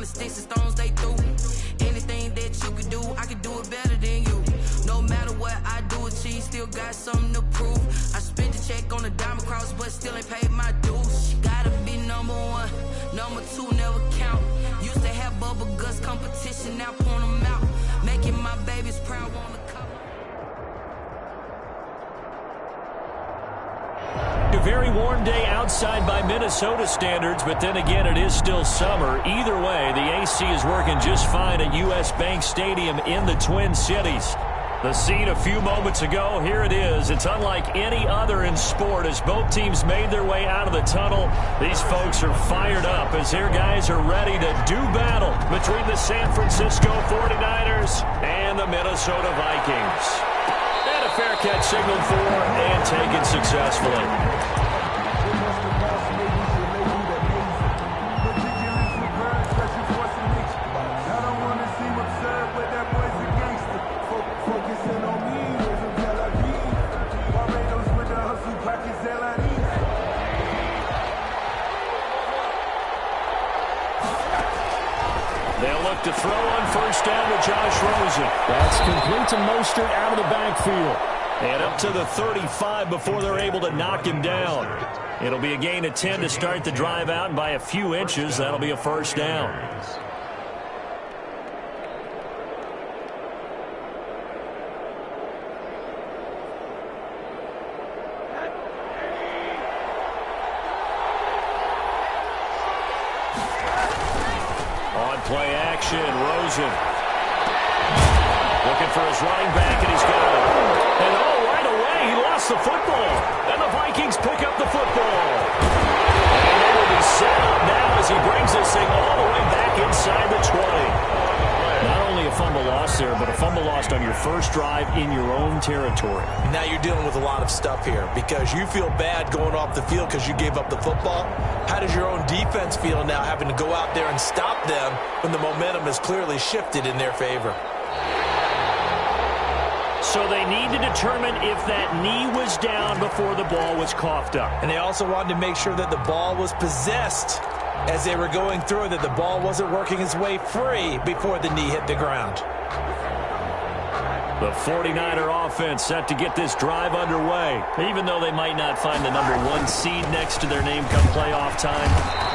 the sticks and stones they threw. Anything that you could do, I could do it better than you. No matter what I do, achieve, still got something to prove. I spent the check on the diamond cross, but still ain't paid my dues. She gotta be number one, number two never count. Used to have bubble guts competition, now point them out. Making my babies proud on the cover. A very warm day outside by Minnesota standards, but then again, it is still summer. Either way, the AC is working just fine at U.S. Bank Stadium in the Twin Cities. The scene a few moments ago, here it is. It's unlike any other in sport as both teams made their way out of the tunnel. These folks are fired up as their guys are ready to do battle between the San Francisco 49ers and the Minnesota Vikings. And a fair catch signaled for and taken successfully. They'll look to throw on first down to Josh Rosen. That's complete to Mostert out of the backfield. And up to the 35 before they're able to knock him down. It'll be a gain of 10 to start the drive out, and by a few inches, that'll be a first down. Play action, Rosen. Looking for his running back, and he's got it. And right away, he lost the football. And the Vikings pick up the football. And they will be set up now as he brings this thing all the way back inside the 20. Not only a fumble loss there, but a fumble lost on your first drive in your own territory. Now you're dealing with a lot of stuff here because you feel bad going off the field because you gave up the football. How does your own defense feel now having to go out there and stop them when the momentum is clearly shifted in their favor? So they need to determine if that knee was down before the ball was coughed up. And they also wanted to make sure that the ball was possessed as they were going through, that the ball wasn't working its way free before the knee hit the ground. The 49er offense set to get this drive underway. Even though they might not find the number 1 seed next to their name come playoff time,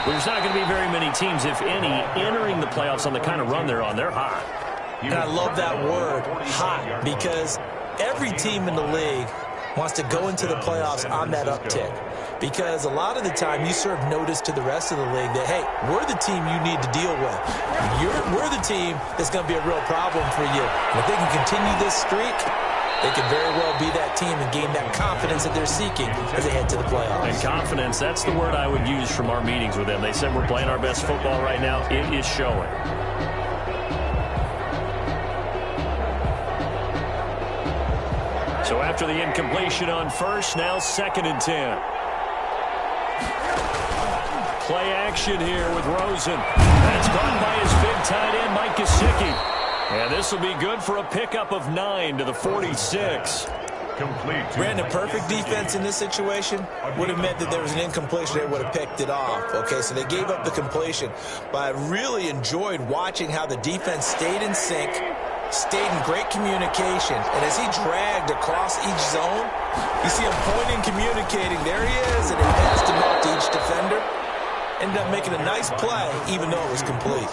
there's not going to be very many teams, if any, entering the playoffs on the kind of run they're on. They're hot. And I love that word, hot, because every team in the league wants to go into the playoffs on that uptick. Because a lot of the time you serve notice to the rest of the league that, hey, we're the team you need to deal with. We're the team that's going to be a real problem for you. And if they can continue this streak, they can very well be that team and gain that confidence that they're seeking as they head to the playoffs. And confidence, that's the word I would use from our meetings with them. They said we're playing our best football right now. It is showing. So after the incompletion on first, now 2nd and 10. Play action here with Rosen. That's caught by his big tight end, Mike Gesicki. And this will be good for a pickup of 9 to the 46. Brandon, perfect defense in this situation would have meant that there was an incompletion. They would have picked it off. Okay, so they gave up the completion. But I really enjoyed watching how the defense stayed in sync, stayed in great communication. And as he dragged across each zone, you see him pointing, communicating. There he is, and he passed him off to each defender. Ended up making a nice play, even though it was complete.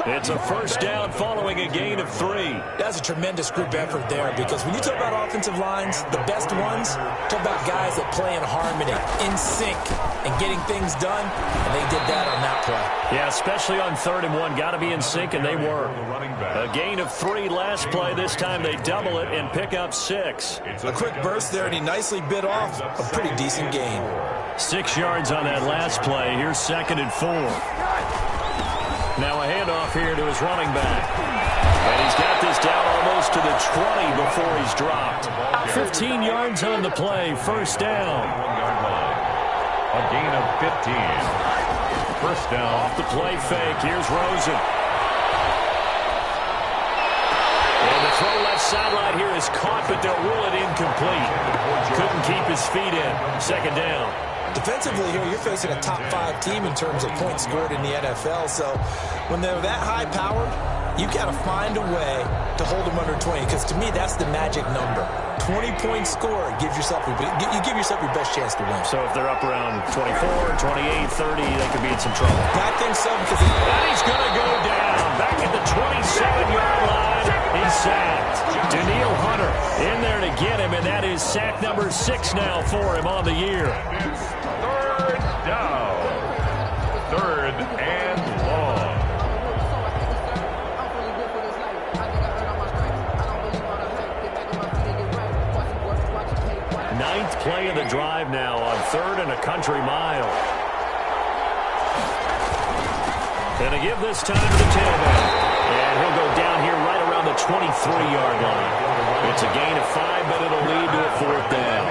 It's a first down following a gain of 3. That's a tremendous group effort there, because when you talk about offensive lines, the best ones, talk about guys that play in harmony, in sync, and getting things done, and they did that on that play. Yeah, especially on 3rd and 1. Got to be in sync, and they were. A gain of 3 last play. This time they double it and pick up 6. A quick burst there, and he nicely bit off a pretty decent gain. 6 yards on that last play. Here's 2nd and 4. Now a handoff here to his running back. And he's got this down almost to the 20 before he's dropped. 15 yards on the play. First down. A gain of 15. First down. Off the play fake. Here's Rosen. And the throw left sideline here is caught, but they'll rule it incomplete. Couldn't keep his feet in. 2nd down. Defensively here, you're facing a top 5 team in terms of points scored in the NFL. So when they're that high powered, you've got to find a way to hold them under 20, because to me, that's the magic number. 20 points scored gives yourself you give yourself your best chance to win. So if they're up around 24, 28, 30, they could be in some trouble. I think so, because and he's going to go down back at the 27-yard line. He's sacked. Daniil Hunter in there to get him, and that is sack number 6 now for him on the year. Third down. Third and long. Ninth play of the drive now on 3rd and a country mile. And to give this time to the tailback. And he'll go down here right around the 23-yard line. It's a gain of 5, but it'll lead to a 4th down.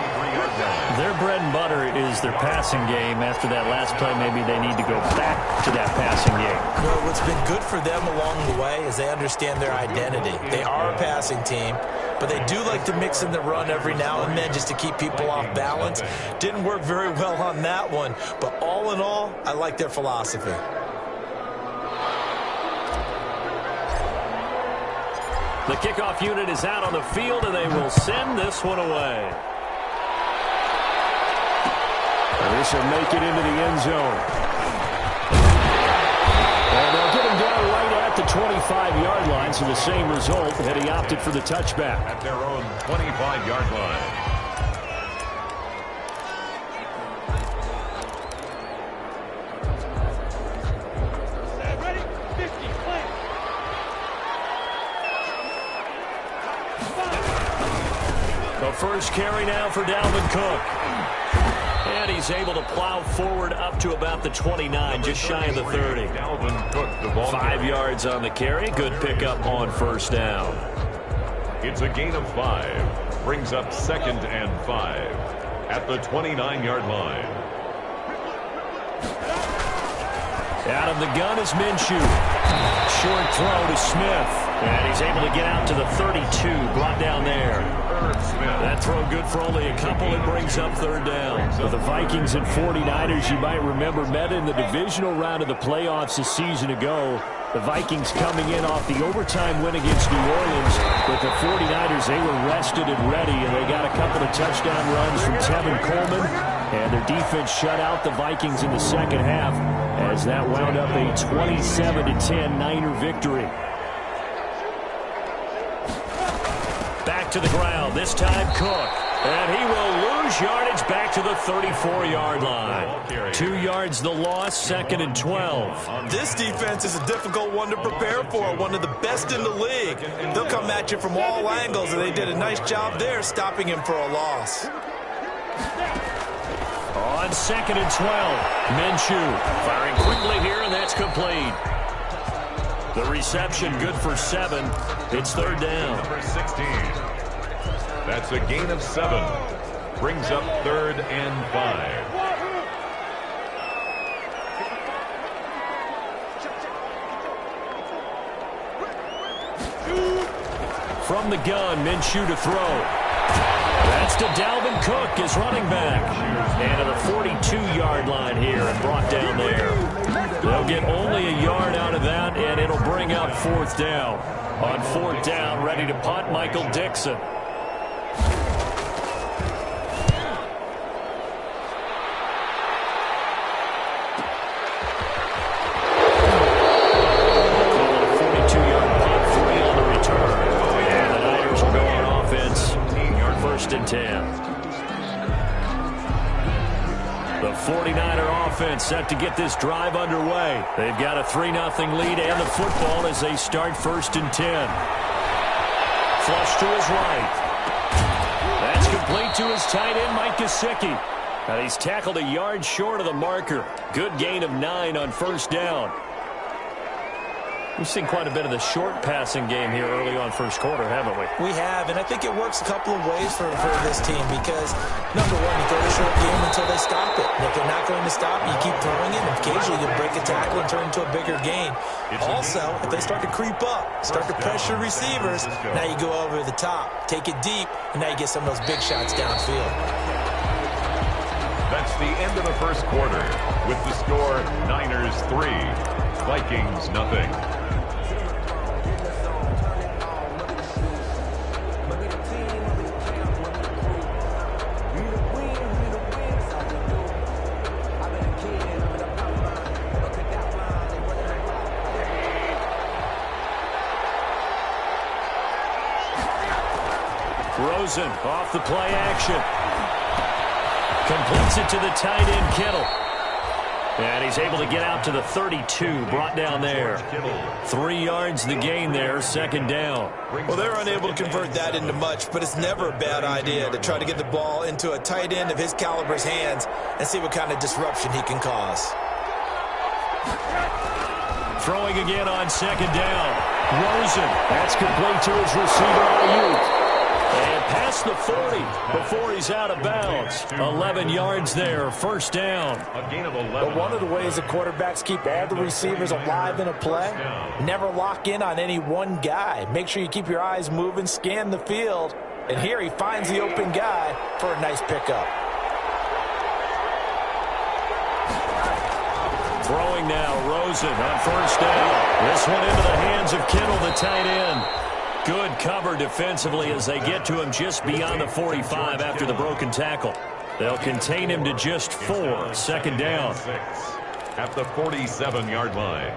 Their bread and butter is their passing game. After that last play, maybe they need to go back to that passing game. Well, what's been good for them along the way is they understand their identity. They are a passing team, but they do like to mix in the run every now and then just to keep people off balance. Didn't work very well on that one, but all in all, I like their philosophy. The kickoff unit is out on the field, and they will send this one away. This will make it into the end zone. And they'll get him down right at the 25-yard line, so the same result had he opted for the touchback. At their own 25-yard line. The first carry now for Dalvin Cook. And he's able to plow forward up to about the 29, just shy of the 30. Dalvin Cook, the ball 5 yards on the carry. Good pickup on first down. It's a gain of 5. Brings up 2nd and 5 at the 29-yard line. Out of the gun is Minshew. Short throw to Smith. And he's able to get out to the 32, brought down there. That throw good for only a couple. It brings up 3rd down. With the Vikings and 49ers, you might remember, met in the divisional round of the playoffs a season ago. The Vikings coming in off the overtime win against New Orleans. But the 49ers, they were rested and ready, and they got a couple of touchdown runs from Tevin Coleman. And their defense shut out the Vikings in the second half as that wound up a 27-10 Niner victory. Back to the ground, this time Cook. And he will lose yardage back to the 34-yard line. 2 yards the loss, 2nd and 12. This defense is a difficult one to prepare for, one of the best in the league. They'll come at you from all angles, and they did a nice job there stopping him for a loss. On 2nd and 12, Minshew firing quickly here, and that's complete. The reception good for 7. It's 3rd down. Number 16. That's a gain of 7. Brings up 3rd and 5. From the gun, Minshew to throw. That's to Dalvin Cook, his running back. And to the 42-yard line here and brought down there. They'll get only a yard out of that, and it'll bring up 4th down. On 4th down, ready to punt, Michael Dixon. And 10. The 49er offense set to get this drive underway. They've got a 3-0 lead and the football as they start 1st and 10. Flush to his right. That's complete to his tight end, Mike Gesicki. And he's tackled a yard short of the marker. Good gain of 9 on 1st down. We've seen quite a bit of the short passing game here early on 1st quarter, haven't we? We have, and I think it works a couple of ways for this team because, number one, you throw the short game until they stop it. And if they're not going to stop, you keep throwing it, and occasionally you break a tackle and turn into a bigger gain. Also, if they start to creep up, start to pressure receivers, now you go over the top, take it deep, and now you get some of those big shots downfield. The That's the end of the first quarter with the score Niners 3, Vikings nothing. Rosen off the play action. Completes it to the tight end, Kittle. And he's able to get out to the 32, brought down there. 3 yards the gain there, second down. Well, they're unable to convert that into much, but it's never a bad idea to try to get the ball into a tight end of his caliber's hands and see what kind of disruption he can cause. Throwing again on second down. Rosen, that's complete to his receiver, Ayuk. And past the 40 before he's out of bounds. 11 yards there, first down. A gain of 11. But one of the ways the quarterbacks keep all the receivers alive in a play, never lock in on any one guy. Make sure you keep your eyes moving, scan the field. And here he finds the open guy for a nice pickup. Throwing now, Rosen on first down. This one into the hands of Kittle, the tight end. Good cover defensively as they get to him just beyond the 45 after the broken tackle. They'll contain him to just 4, second down. At the 47-yard line.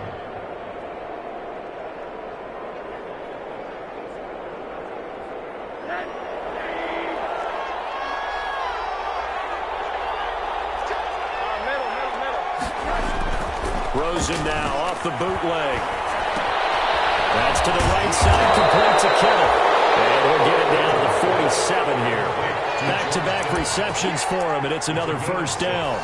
Rosen now off the bootleg. That's to the right side, complete to Kittle. And we'll get it down to the 47 here. Back-to-back receptions for him, and it's another first down.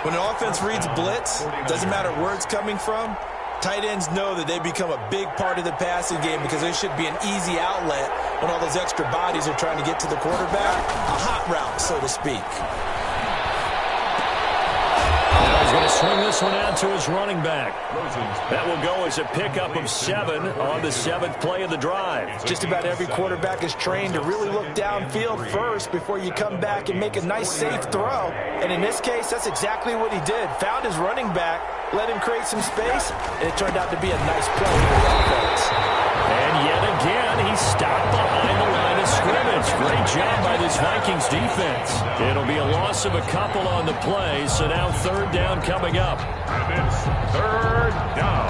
When an offense reads blitz, doesn't matter where it's coming from, tight ends know that they become a big part of the passing game because there should be an easy outlet when all those extra bodies are trying to get to the quarterback. A hot route, so to speak. He's going to swing this one out to his running back. That will go as a pickup of 7 on the 7th play of the drive. Just about every quarterback is trained to really look downfield first before you come back and make a nice, safe throw. And in this case, that's exactly what he did. Found his running back, let him create some space, and it turned out to be a nice play for the offense. And yet again, he stopped behind the line of scrimmage. Great job by this Vikings defense. It'll be a loss of a couple on the play, so now third down coming up. And it's third down.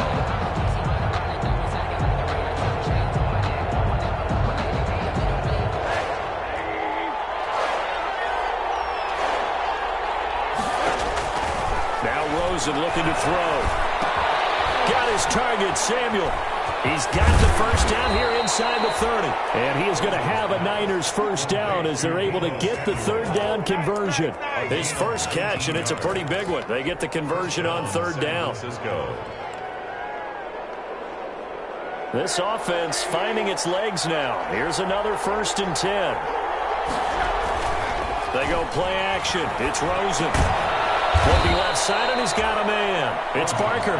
Now Rosen looking to throw. Got his target, Samuel. He's got the first down here inside the 30. And he is going to have a Niners first down as they're able to get the third down conversion. His first catch, and it's a pretty big one. They get the conversion on third down. This offense finding its legs now. Here's another 1st and 10. They go play action. It's Rosen. Flipping left side, and he's got a man. It's Barker.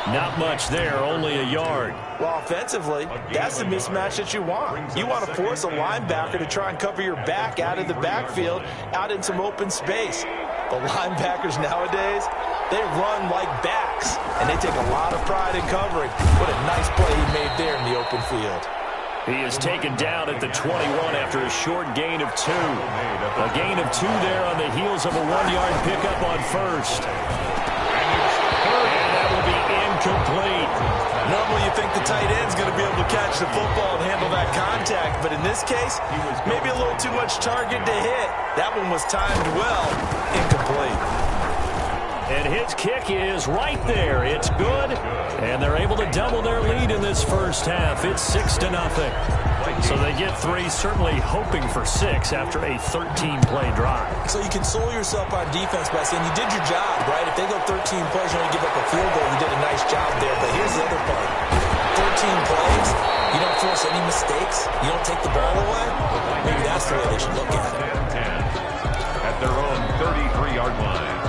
Not much there, only a yard. Well, offensively, that's the mismatch that you want. You want to force a linebacker to try and cover your back out of the backfield, out in some open space. The linebackers nowadays, they run like backs, and they take a lot of pride in covering. What a nice play he made there in the open field. He is taken down at the 21 after a short gain of 2. A gain of 2 there on the heels of a 1-yard pickup on first. And that will be incomplete. Normally you think the tight end's going to be able to catch the football and handle that contact, but in this case, maybe a little too much target to hit. That one was timed well, incomplete. And his kick is right there. It's good. And they're able to double their lead in this first half. It's 6-0. So they get 3, certainly hoping for 6 after a 13-play drive. So you console yourself on defense by saying you did your job, right? If they go 13 plays, you only give up a field goal, you did a nice job there. But here's the other part. 13 plays, you don't force any mistakes, you don't take the ball away. Maybe that's the way they should look at it. At their own 33-yard line.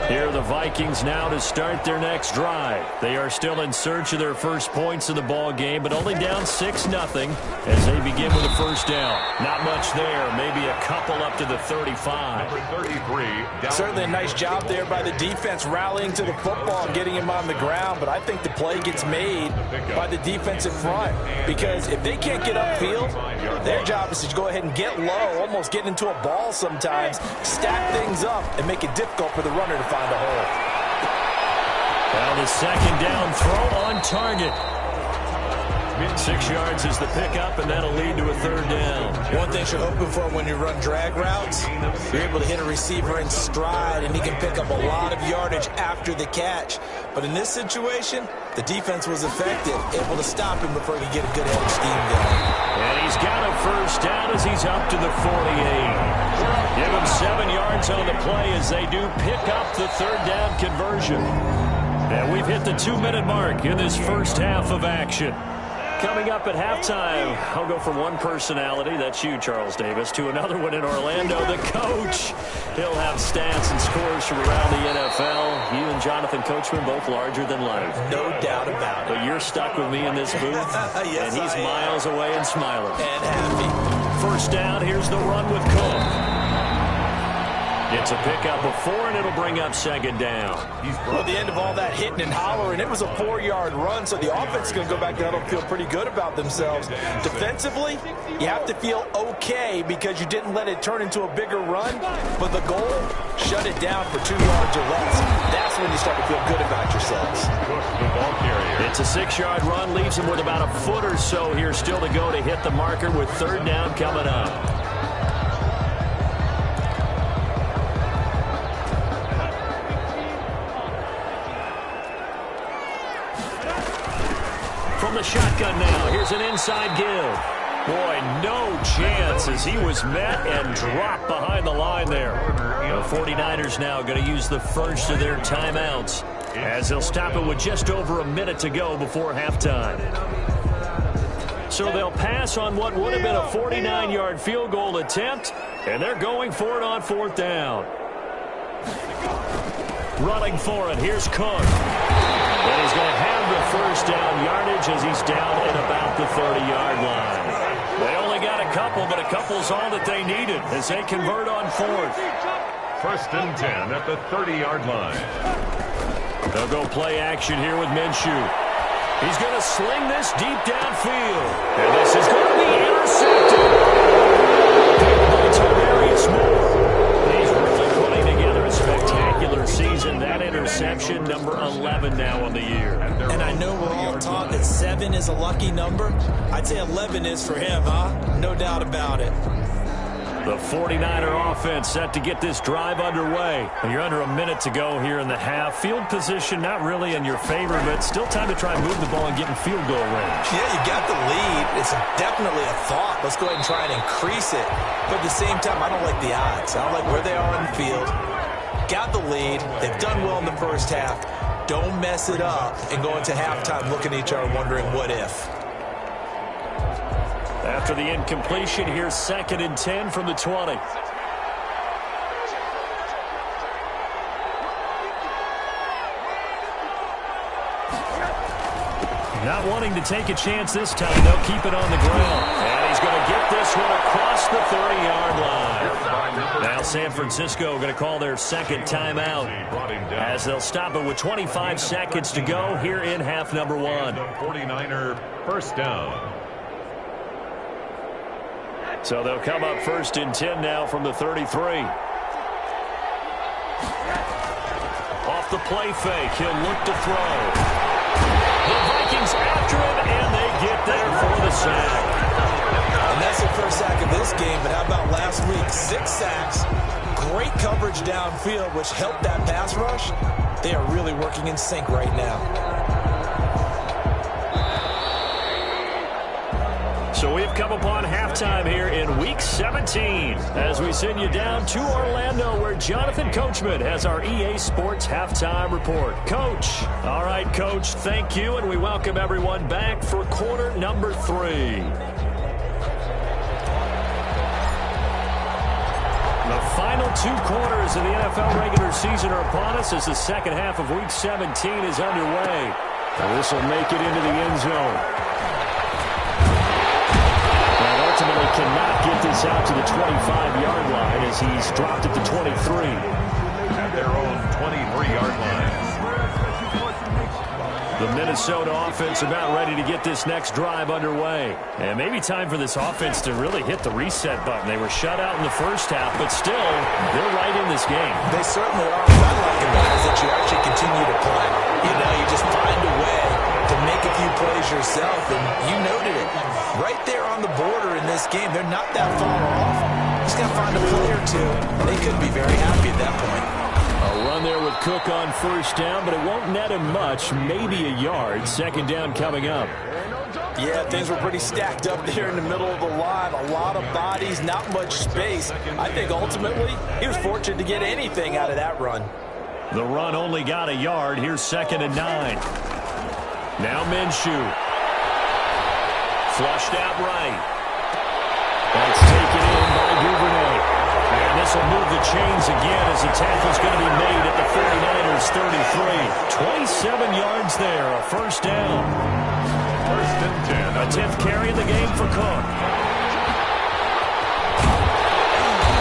Here are the Vikings now to start their next drive. They are still in search of their first points of the ball game, but only down 6-0 as they begin with a first down. Not much there, maybe a couple up to the 35. Number 33, Certainly a nice job there by the defense rallying to the football and getting him on the ground, but I think the play gets made by the defensive front because if they can't get upfield, their job is to go ahead and get low, almost get into a ball sometimes, stack things up, and make it difficult for the runner to find a hole. Now the second down throw on target. 6 yards is the pickup, and that'll lead to a third down. One thing you're hoping for when you run drag routes, you're able to hit a receiver in stride, and he can pick up a lot of yardage after the catch. But in this situation, the defense was effective, able to stop him before he could get a good head of steam going. And he's got a first down as he's up to the 48. Give him 7 yards on the play as they do pick up the third down conversion. And we've hit the 2-minute mark in this first half of action. Coming up at halftime, I'll go from one personality, that's you, Charles Davis, to another one in Orlando, the coach. He'll have stats and scores from around the NFL. You and Jonathan Coachman, both larger than life. No doubt about it. But you're stuck with me in this booth, yes, and he's miles away and smiling. And happy. First down, here's the run with Cook. It's a pickup of 4, and it'll bring up second down. Well, at the end of all that hitting and hollering, it was a 4-yard run, so the offense is going to go back there and feel pretty good about themselves. Defensively, you have to feel okay because you didn't let it turn into a bigger run, but the goal, shut it down for 2 yards or less. That's when you start to feel good about yourselves. It's a 6-yard run, leaves him with about a foot or so here still to go to hit the marker with third down coming up. From the shotgun now, here's an inside give. Boy, no chance as he was met and dropped behind the line there. The 49ers now going to use the first of their timeouts as they'll stop it with just over a minute to go before halftime. So they'll pass on what would have been a 49-yard field goal attempt, and they're going for it on fourth down. Running for it, here's Cook. And he's going to have the first down yardage as he's down at about the 30-yard line. They only got a couple, but a couple's all that they needed as they convert on fourth. First and 10 at the 30-yard line. They'll go play action here with Minshew. He's going to sling this deep downfield. And this is going to be intercepted. By Tavarius Moore. He's really putting together a spectacular season. That interception, number 11 now on the year. And I know we're all taught that 7 is a lucky number. I'd say 11 is for him, huh? No doubt about it. The 49er offense set to get this drive underway. You're under a minute to go here in the half. Field position not really in your favor, but still time to try and move the ball and get in field goal range. Yeah, you got the lead. It's definitely a thought. Let's go ahead and try and increase it. But at the same time, I don't like the odds. I don't like where they are on the field. Got the lead. They've done well in the first half. Don't mess it up and go into halftime looking at each other wondering what if. After the incompletion, here's 2nd and 10 from the 20. Not wanting to take a chance this time, they'll keep it on the ground. And he's going to get this one across the 30-yard line. Now San Francisco going to call their second timeout as they'll stop it with 25 seconds to go here in half number 1. 49er first down. So they'll come up 1st and 10 now from the 33. Off the play fake, he'll look to throw. The Vikings after him, and they get there for the sack. And that's the first sack of this game, but how about last week? 6 sacks, great coverage downfield, which helped that pass rush. They are really working in sync right now. So we've come upon halftime here in Week 17 as we send you down to Orlando where Jonathan Coachman has our EA Sports Halftime Report. Coach. All right, Coach, thank you, and we welcome everyone back for quarter number 3. The The final 2 quarters of the NFL regular season are upon us as the second half of Week 17 is underway. This will make it into the end zone. And ultimately cannot get this out to the 25-yard line as he's dropped at the 23. At their own 23-yard line. The Minnesota offense about ready to get this next drive underway. And maybe time for this offense to really hit the reset button. They were shut out in the first half, but still, they're right in this game. They certainly are. What I like about it is that you actually continue to play. You know, you just find a way to make a few plays yourself, and you noted it. Right there on the border in this game, they're not that far off. Just got to find a play or two. They could be very happy at that point. A run there with Cook on first down, but it won't net him much, maybe a yard. Second down coming up. Yeah, things were pretty stacked up there in the middle of the line. A lot of bodies, not much space. I think ultimately he was fortunate to get anything out of that run. The run only got a yard. Here's 2nd and 9. Now Minshew. Flushed out right. That's taken in by Duvernay. And this will move the chains again as the tackle's going to be made at the 49ers 33. 27 yards there, a first down. 1st and 10. A 10th carry in the game for Cook.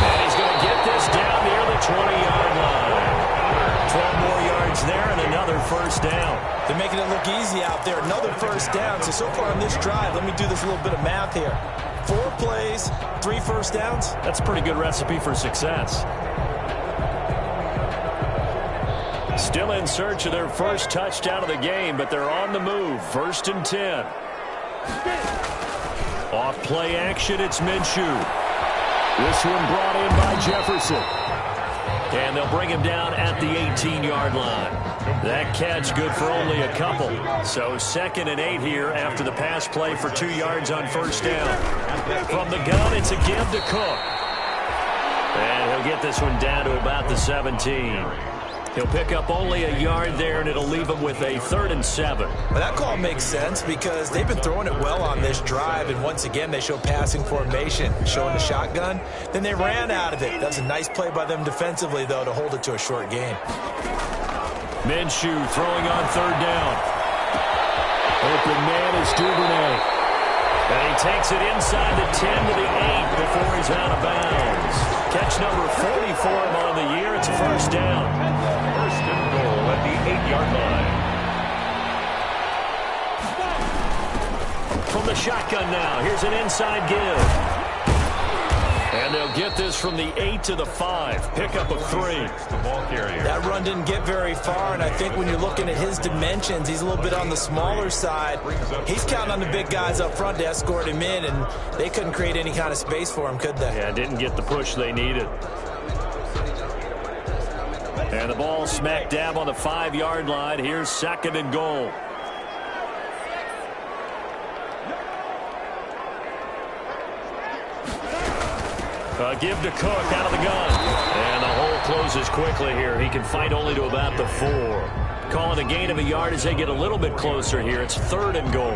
And he's going to get this down near the 20-yard line. 12 more yards there and another first down. They're making it look easy out there. Another first down. So far on this drive, let me do this little bit of math here. 4 plays, 3 first downs. That's a pretty good recipe for success. Still in search of their first touchdown of the game, but they're on the move. 1st and 10. Off play action, it's Minshew. This one brought in by Jefferson. And they'll bring him down at the 18-yard line. That catch good for only a couple. So 2nd and 8 here after the pass play for 2 yards on first down. From the gun, it's a give to Cook. And he'll get this one down to about the 17. He'll pick up only a yard there, and it'll leave him with a 3rd and 7. Well, that call makes sense because they've been throwing it well on this drive, and once again they show passing formation, showing the shotgun. Then they ran out of it. That's a nice play by them defensively, though, to hold it to a short game. Minshew throwing on 3rd down. Open man is Duvernay. And he takes it inside the 10 to the 8 before he's out of bounds. Catch number 40 for him on the year. It's a first down. 1st and goal at the 8-yard line. From the shotgun now, here's an inside give. And they'll get this from the 8 to the 5. Pickup of 3. The ball carrier. That run didn't get very far, and I think when you're looking at his dimensions, he's a little bit on the smaller side. He's counting on the big guys up front to escort him in, and they couldn't create any kind of space for him, could they? Yeah, didn't get the push they needed. And the ball smack dab on the 5-yard line. Here's 2nd and goal. Give to Cook out of the gun. And the hole closes quickly here. He can fight only to about the 4. Calling a gain of a yard as they get a little bit closer here. It's 3rd and goal.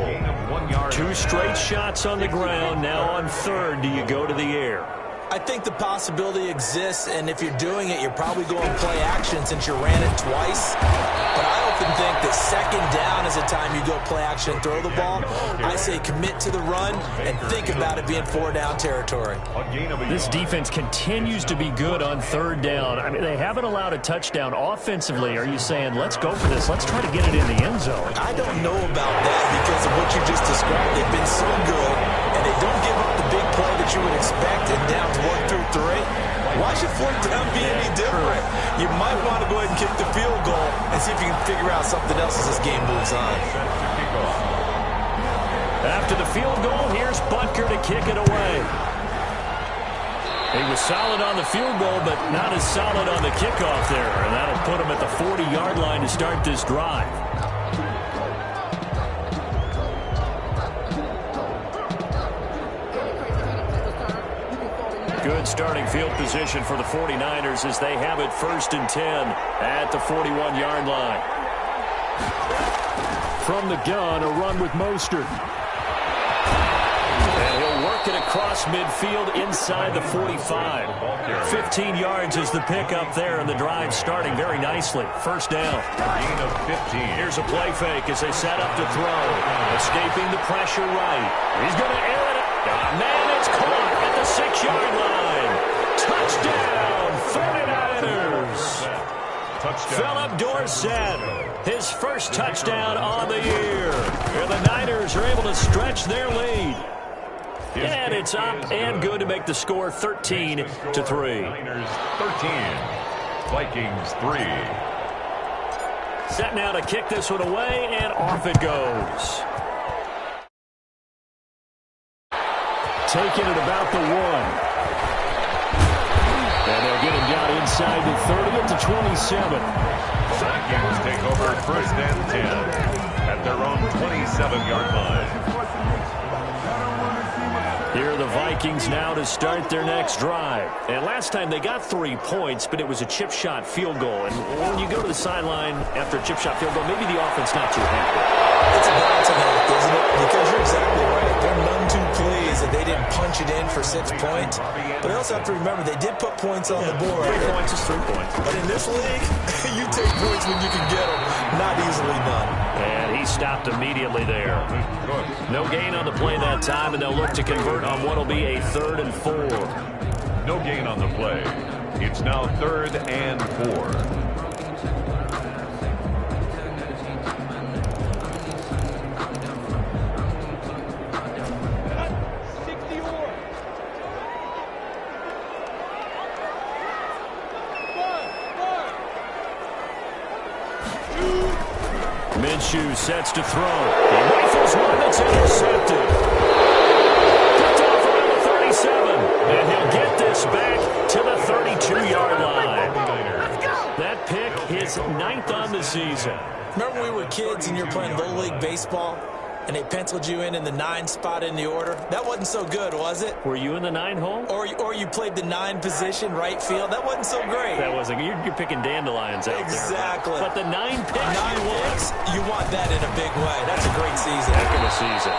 1 yard. 2 straight shots on the ground. Now on 3rd, do you go to the air? I think the possibility exists, and if you're doing it, you're probably going play action since you ran it twice. But I often think that 2nd down is the time you go play action and throw the ball. I say commit to the run and think about it being 4-down territory. This defense continues to be good on 3rd down. I mean, they haven't allowed a touchdown offensively. Are you saying, let's go for this, let's try to get it in the end zone? I don't know about that because of what you just described. They've been so good, and they don't give up the big play that you would expect in downs 1 through 3. Why should 4th down be any different? You might want to go ahead and kick the field goal and see if you can figure out something else as this game moves on. After the field goal, here's Butker to kick it away. He was solid on the field goal, but not as solid on the kickoff there. And that'll put him at the 40-yard line to start this drive. Good starting field position for the 49ers as they have it 1st and 10 at the 41-yard line. From the gun, a run with Mostert. And he'll work it across midfield inside the 45. 15 yards is the pickup there, and the drive starting very nicely. First down. Gain of 15. Here's a play fake as they set up to throw. Escaping the pressure right. He's going to air it. Man, it's caught at the 6-yard line. Touchdown, 49ers. Philip Dorsett, his first touchdown on the year. And the Niners are able to stretch their lead. And it's up and good to make the score 13-3. Niners 13, Vikings 3. Set now to kick this one away, and off it goes. Taking it about the 1. And they'll get him down inside the 30 at the 27. Vikings take over first and 10 at their own 27-yard line. Here are the Vikings now to start their next drive. And last time they got 3 points, but it was a chip shot field goal. And when you go to the sideline after a chip shot field goal, maybe the offense not too happy. It's a balancing act, isn't it? Because you're exactly right. They're none too pleased that they didn't punch it in for 6 points. But they also have to remember they did put points on the board. 3 points is 3 points. But in this league, you take points when you can get them. Not easily done. And he stopped immediately there. No gain on the play that time, and they'll look to convert on what will be a 3rd and 4. No gain on the play. It's now 3rd and 4. Minshew sets to throw. He rifles one that's intercepted. Picked off around the 37. And he'll get this back to the 32-yard line. That pick is 9th on the season. Remember when we were kids and you were playing Little League Baseball and they penciled you in the 9 spot in the order? That wasn't so good, was it? Were you in the 9 hole? Or you played the 9 position, right field? That wasn't so great. That wasn't. You're picking dandelions out exactly. there. But the 9 picks 9 picks, you want that in a big way. That's a great season. Heck of a season.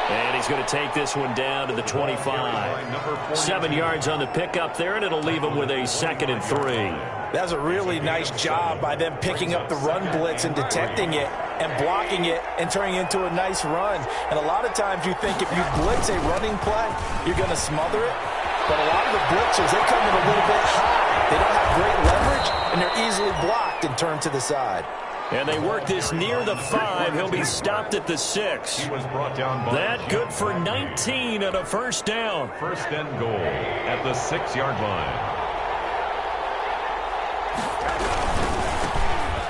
And he's going to take this one down to the 25. 7 yards on the pickup there, and it'll leave him with a 2nd and 3. That's a really nice job by them picking up the run blitz and detecting it and blocking it and turning it into a nice run. And a lot of times you think if you blitz a running play, you're going to smother it. But a lot of the blitzers, they come in a little bit high. They don't have great leverage, and they're easily blocked and turned to the side. And they work this near the 5. He'll be stopped at the 6. He was brought down by that good for 19 and a first down. First and goal at the 6-yard line.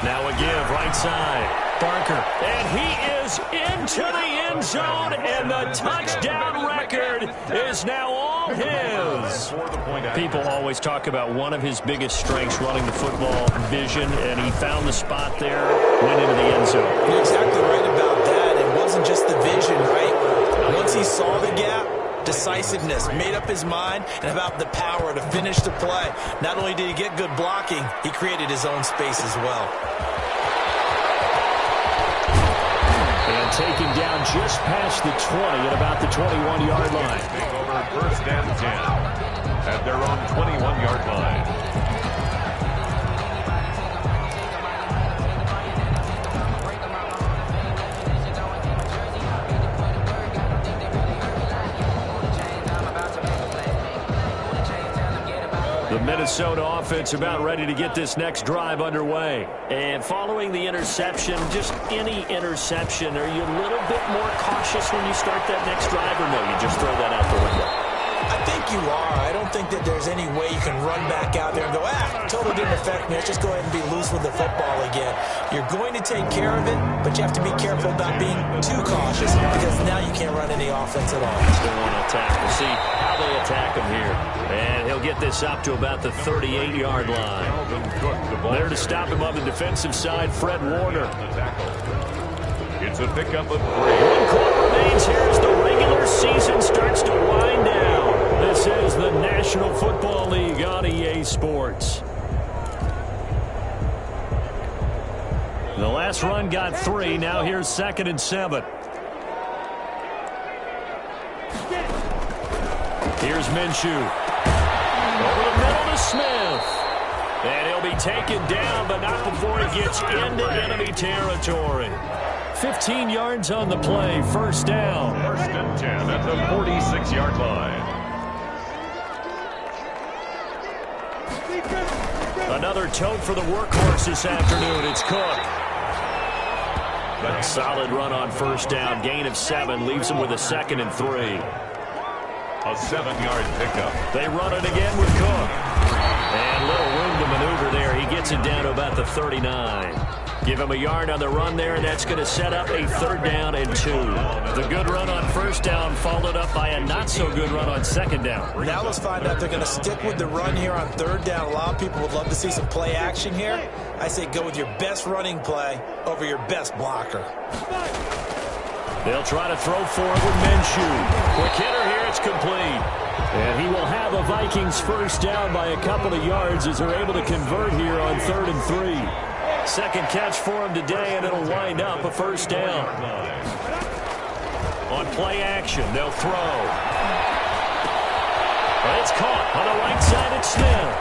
Now a give, right side. Barker. And he is into the end zone, and the touchdown record is now all his. People always talk about one of his biggest strengths running the football, vision, and he found the spot there, went into the end zone. You're exactly right about that. It wasn't just the vision, right? Once he saw the gap, decisiveness, made up his mind, and about the power to finish the play. Not only did he get good blocking, he created his own space as well. And taken down just past the 20 at about the 21-yard line. Take over first and 10 at their own 21-yard line. The Minnesota offense about ready to get this next drive underway. And following the interception, just any interception, are you a little bit more cautious when you start that next drive, or no, you just throw that out the window? I think you are. I don't think that there's any way you can run back out there and go, totally didn't affect me. Let's just go ahead and be loose with the football again. You're going to take care of it, but you have to be careful about being too cautious because now you can't run any offense at all. Still want to attack. We'll see how they attack him here. And he'll get this up to about the 38-yard line. There to stop him on the defensive side, Fred Warner. It's a pickup of 3. 1 quarter remains here as the regular season starts to wind down. This is the National Football League on EA Sports. The last run got 3. Now here's 2nd and 7. Here's Minshew. Over the middle to Smith. And he'll be taken down, but not before he gets into enemy territory. 15 yards on the play, first down. First and 10 at the 46-yard line. Another tote for the workhorse this afternoon. It's Cook. A solid run on first down. Gain of 7 leaves him with a 2nd and 3. A 7-yard pickup. They run it again with Cook. And little room to maneuver there. He gets it down to about the 39. Give him a yard on the run there, and that's going to set up a 3rd down and 2. The good run on first down followed up by a not-so-good run on 2nd down. Now let's find out they're going to stick with the run here on 3rd down. A lot of people would love to see some play action here. I say go with your best running play over your best blocker. They'll try to throw for it with Minshew. Quick hitter here, it's complete. And he will have a Vikings first down by a couple of yards as they're able to convert here on 3rd and 3. Second catch for him today, and it'll wind up a first down. On play action, they'll throw. But it's caught on the right side at Smith.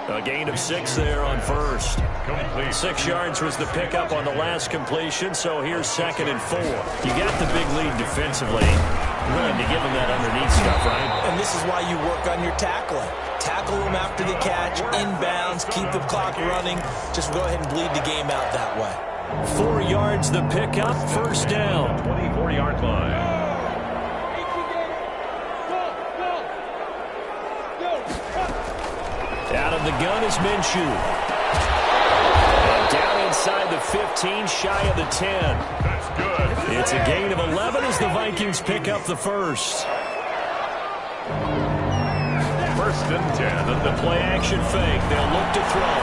A gain of 6 there on first. 6 yards was the pickup on the last completion, so here's 2nd and 4. You got the big lead defensively. Willing to give them that underneath stuff, right? And this is why you work on your tackling. Tackle them after the catch, inbounds, keep the clock running. Just go ahead and bleed the game out that way. 4 yards the pickup, first down. 24-yard line. Out of the gun is Minshew. And down inside the 15, shy of the 10. That's good. It's a gain of 11 as the Vikings pick up the first. First and 10. The play action fake. They'll look to throw.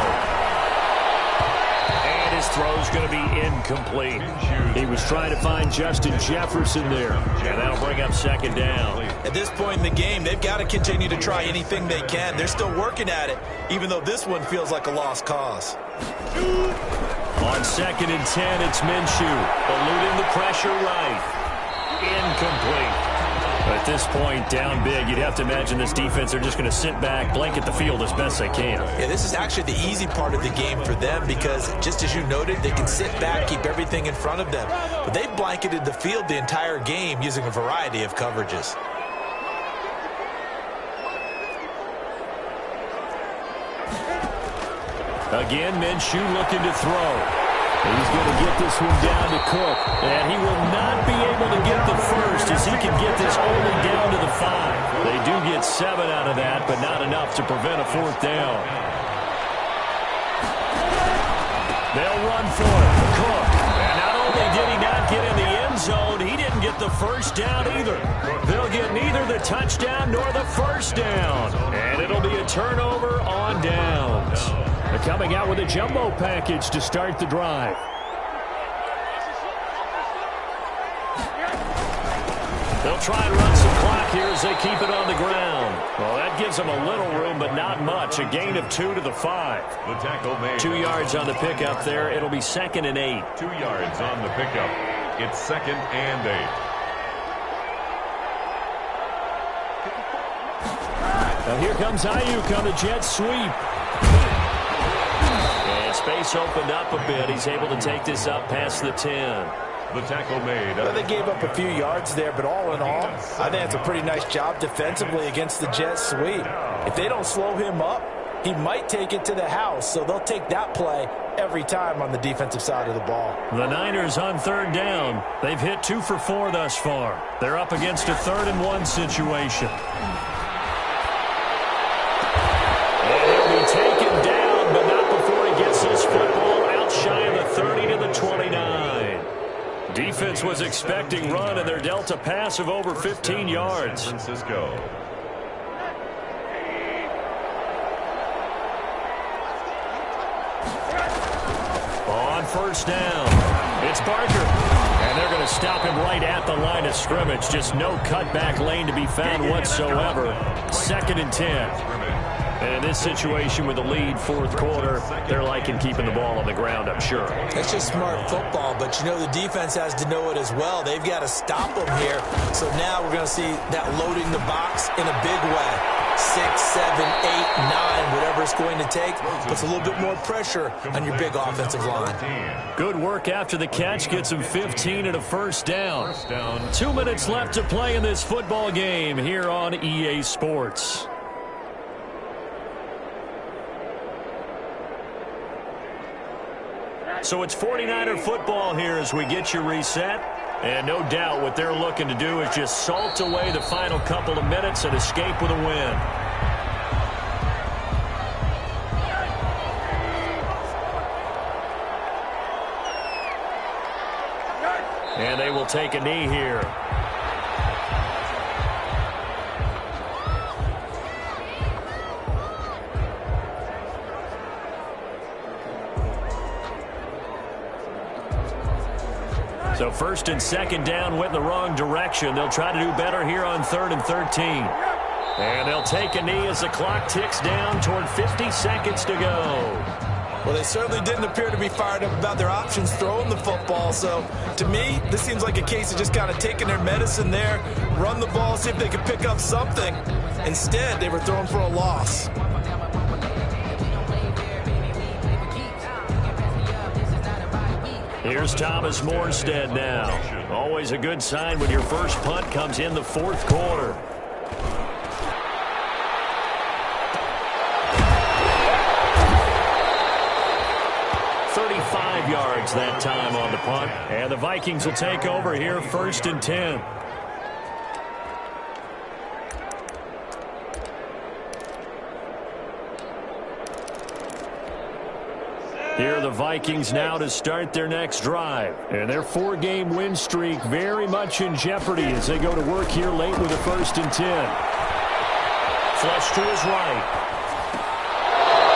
And his throw's going to be incomplete. He was trying to find Justin Jefferson there. And that'll bring up 2nd down. At this point in the game, they've got to continue to try anything they can. They're still working at it, even though this one feels like a lost cause. On 2nd and 10, it's Minshew. Eluding the pressure right. Incomplete. At this point, down big, you'd have to imagine this defense are just going to sit back, blanket the field as best they can. Yeah, this is actually the easy part of the game for them because, just as you noted, they can sit back, keep everything in front of them. But they've blanketed the field the entire game using a variety of coverages. Again, Minshew looking to throw. He's going to get this one down to Cook. And he will not be able to get the first as he can get this only down to the 5. They do get 7 out of that, but not enough to prevent a 4th down. They'll run for it. Cook. And not only did he not get in the end zone, he didn't get the first down either. They'll get neither the touchdown nor the first down. And it'll be a turnover on downs. They're coming out with a jumbo package to start the drive. They'll try and run some clock here as they keep it on the ground. Well, that gives them a little room, but not much. A gain of 2 to the 5. The tackle made. 2 yards on the pickup there. It'll be 2nd and 8. 2 yards on the pickup. It's 2nd and 8. Now here comes Ayuk on the jet sweep. And space opened up a bit. He's able to take this up past the 10. The tackle made. Well, they gave up a few yards there, but all in all, I think it's a pretty nice job defensively against the jet sweep. If they don't slow him up, he might take it to the house, so they'll take that play every time on the defensive side of the ball. The Niners on 3rd down. They've hit 2 for 4 thus far. They're up against a 3rd and 1 situation. And he'll be taken down, but not before he gets this football out shy of the 30 to the 29. Defense was expecting run, and they're dealt a pass of over 15 yards. San Francisco. On first down, it's Barker. And they're going to stop him right at the line of scrimmage. Just no cutback lane to be found whatsoever. 2nd and 10. And in this situation with the lead, fourth quarter, they're liking keeping the ball on the ground, I'm sure. That's just smart football, but you know the defense has to know it as well. They've got to stop them here. So now we're going to see that loading the box in a big way. 6, 7, 8, 9, whatever it's going to take, puts a little bit more pressure on your big offensive line. Good work after the catch, gets him 15 and a first down. 2 minutes left to play in this football game here on EA Sports. So it's 49er football here as we get you reset. And no doubt what they're looking to do is just salt away the final couple of minutes and escape with a win. And they will take a knee here. So first and second down went in the wrong direction. They'll try to do better here on 3rd and 13. And they'll take a knee as the clock ticks down toward 50 seconds to go. Well, they certainly didn't appear to be fired up about their options throwing the football. So, to me, this seems like a case of just kind of taking their medicine there, run the ball, see if they could pick up something. Instead, they were throwing for a loss. Here's Thomas Morstead now. Always a good sign when your first punt comes in the fourth quarter. Yards that time on the punt. And the Vikings will take over here, 1st and 10. Here are the Vikings now to start their next drive. And their 4-game win streak very much in jeopardy as they go to work here late with a 1st and 10. Flush to his right.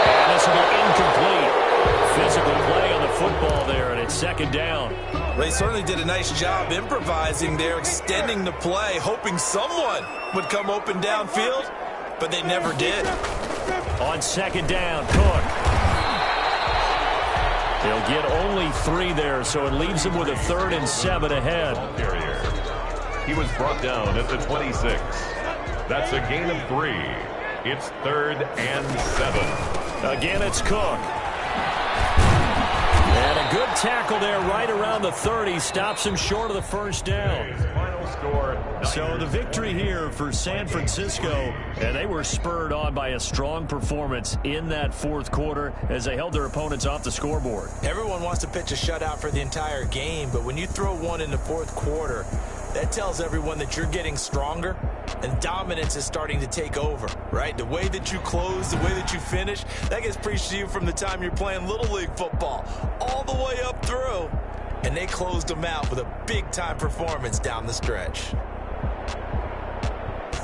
And this will be incomplete. Physical play on the football there, and it's 2nd down. They certainly did a nice job improvising there, extending the play, hoping someone would come open downfield, but they never did. On 2nd down, Cook. He'll get only 3 there, so it leaves him with a 3rd and 7 ahead. He was brought down at the 26. That's a gain of 3. It's 3rd and 7. Again, it's Cook. And a good tackle there right around the 30. Stops him short of the first down. Final score. So the victory here for San Francisco, and they were spurred on by a strong performance in that fourth quarter as they held their opponents off the scoreboard. Everyone wants to pitch a shutout for the entire game, but when you throw one in the fourth quarter, that tells everyone that you're getting stronger and dominance is starting to take over, right? The way that you close, the way that you finish, that gets preached to you from the time you're playing Little League football all the way up through. And they closed them out with a big-time performance down the stretch.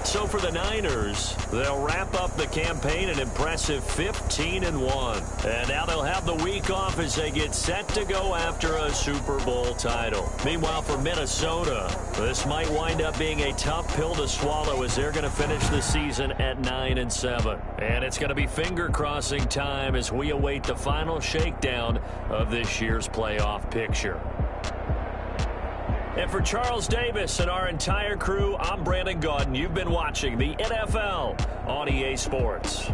So for the Niners, they'll wrap up the campaign an impressive 15-1. And now they'll have the week off as they get set to go after a Super Bowl title. Meanwhile, for Minnesota, this might wind up being a tough pill to swallow as they're going to finish the season at 9-7. And it's going to be finger-crossing time as we await the final shakedown of this year's playoff picture. And for Charles Davis and our entire crew, I'm Brandon Gaudin. You've been watching the NFL on EA Sports.